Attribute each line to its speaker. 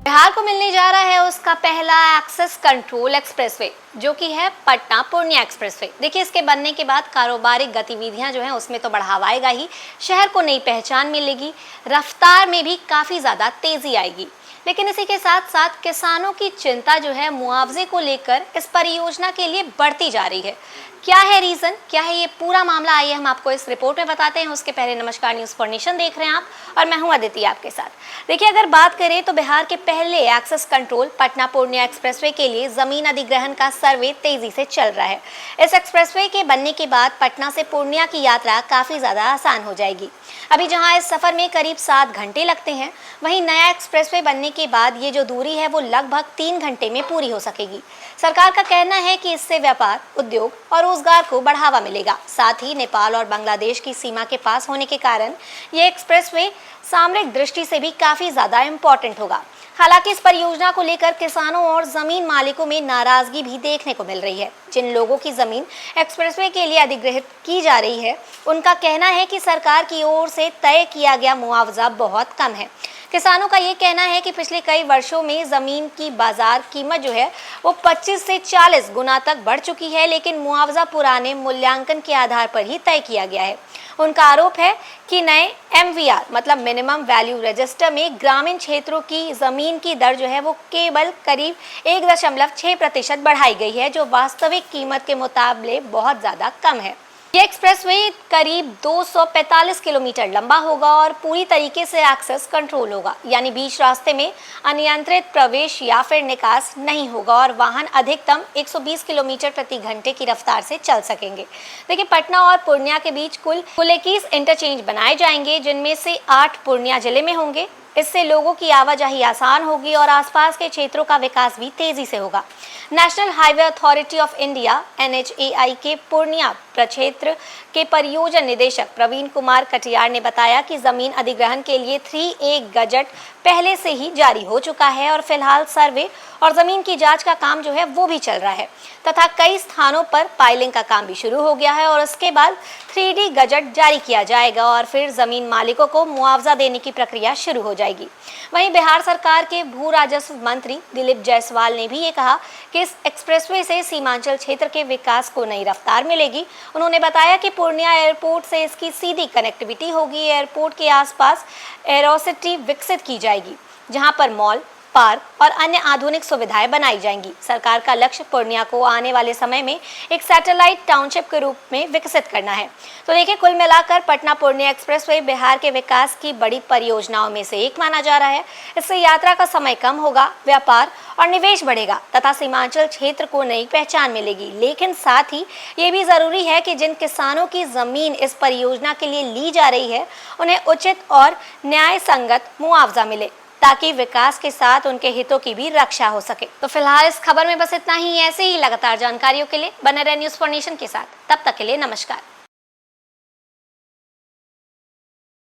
Speaker 1: बिहार को मिलने जा रहा है उसका पहला एक्सेस कंट्रोल एक्सप्रेसवे, जो कि है पटना पूर्णिया एक्सप्रेसवे। देखिए, इसके बनने के बाद कारोबारिक गतिविधियां जो हैं उसमें तो बढ़ावा आएगा ही, शहर को नई पहचान मिलेगी, रफ्तार में भी काफ़ी ज़्यादा तेज़ी आएगी। लेकिन इसी के साथ साथ किसानों की चिंता जो है मुआवजे को लेकर इस परियोजना के लिए बढ़ती जा रही है। क्या है रीज़न, क्या है ये पूरा मामला, आइए हम आपको इस रिपोर्ट में बताते हैं। उसके पहले नमस्कार, न्यूज़ फॉर नेशन देख रहे हैं आप और मैं हूं अदिति आपके साथ। देखिए, अगर बात करें तो बिहार के पहले access control Patna Purnia expressway के लिए ज़मीन अधिग्रहण का सर्वे तेज़ी से चल रहा है। इस एक्सप्रेसवे के बनने के बाद पटना से पूर्णिया की यात्रा काफ़ी ज़्यादा आसान हो जाएगी। अभी जहाँ इस सफ़र में करीब 7 घंटे लगते हैं, वहीं नया एक्सप्रेसवे बनने के बाद ये जो दूरी है वो लगभग 3 घंटे में पूरी हो सकेगी। सरकार का कहना है कि इससे व्यापार, उद्योग और रोजगार को बढ़ावा मिलेगा। साथ ही नेपाल और बांग्लादेश की सीमा के पास होने के कारण ये एक्सप्रेसवे सामरिक दृष्टि से भी काफ़ी ज़्यादा इम्पोर्टेंट होगा। हालांकि इस परियोजना को लेकर किसानों और ज़मीन मालिकों में नाराज़गी भी देखने को मिल रही है। जिन लोगों की ज़मीन एक्सप्रेसवे के लिए अधिग्रहित की जा रही है, उनका कहना है कि सरकार की ओर से तय किया गया मुआवजा बहुत कम है। किसानों का ये कहना है कि पिछले कई वर्षों में ज़मीन की बाजार कीमत जो है वो 25 से 40 गुना तक बढ़ चुकी है, लेकिन मुआवजा पुराने मूल्यांकन के आधार पर ही तय किया गया है। उनका आरोप है कि नए MVR मतलब मिनिमम वैल्यू रजिस्टर में ग्रामीण क्षेत्रों की ज़मीन की दर जो है वो केवल करीब 1.6% बढ़ाई गई है, जो वास्तविक कीमत के मुकाबले बहुत ज़्यादा कम है। ये एक्सप्रेसवे करीब 245 किलोमीटर लंबा होगा और पूरी तरीके से एक्सेस कंट्रोल होगा, यानी बीच रास्ते में अनियंत्रित प्रवेश या फिर निकास नहीं होगा और वाहन अधिकतम 120 किलोमीटर प्रति घंटे की रफ्तार से चल सकेंगे। देखिए, पटना और पूर्णिया के बीच कुल 21 इंटरचेंज बनाए जाएंगे, जिनमें से 8 पूर्णिया जिले में होंगे। इससे लोगों की आवाजाही आसान होगी और आसपास के क्षेत्रों का विकास भी तेजी से होगा। National highway authority of India NHAI के पूर्णिया प्रक्षेत्र के परियोजना निदेशक प्रवीण कुमार कटियार ने बताया कि जमीन अधिग्रहण के लिए 3A गजट पहले से ही जारी हो चुका है और फिलहाल सर्वे और जमीन की जांच का काम जो है वो भी चल रहा है तथा कई स्थानों पर पाइलिंग का काम भी शुरू हो गया है और उसके बाद 3D गजट जारी किया जाएगा और फिर जमीन मालिकों को मुआवजा देने की प्रक्रिया शुरू हो जाएगी। वहीं बिहार सरकार के भू राजस्व मंत्री दिलीप जायसवाल ने भी ये कहा कि इस एक्सप्रेसवे से सीमांचल क्षेत्र के विकास को नई रफ्तार मिलेगी। उन्होंने बताया कि पूर्णिया एयरपोर्ट से इसकी सीधी कनेक्टिविटी होगी। एयरपोर्ट के आसपास एरोसिटी विकसित की जाएगी, जहां पर मॉल, पार्क और अन्य आधुनिक सुविधाएं बनाई जाएंगी। सरकार का लक्ष्य पूर्णिया को आने वाले समय में एक सैटेलाइट टाउनशिप के रूप में विकसित करना है। तो देखिए, कुल मिलाकर पटना पूर्णिया एक्सप्रेसवे बिहार के विकास की बड़ी परियोजनाओं में से एक माना जा रहा है। इससे यात्रा का समय कम होगा, व्यापार और निवेश बढ़ेगा तथा सीमांचल क्षेत्र को नई पहचान मिलेगी। लेकिन साथ ही ये भी जरूरी है कि जिन किसानों की जमीन इस परियोजना के लिए ली जा रही है, उन्हें उचित और न्याय संगत मुआवजा मिले, ताकि विकास के साथ उनके हितों की भी रक्षा हो सके। तो फिलहाल इस खबर में बस इतना ही। ऐसे ही लगातार जानकारियों के लिए बने रहे न्यूज़ फॉर नेशन के साथ। तब तक के लिए नमस्कार।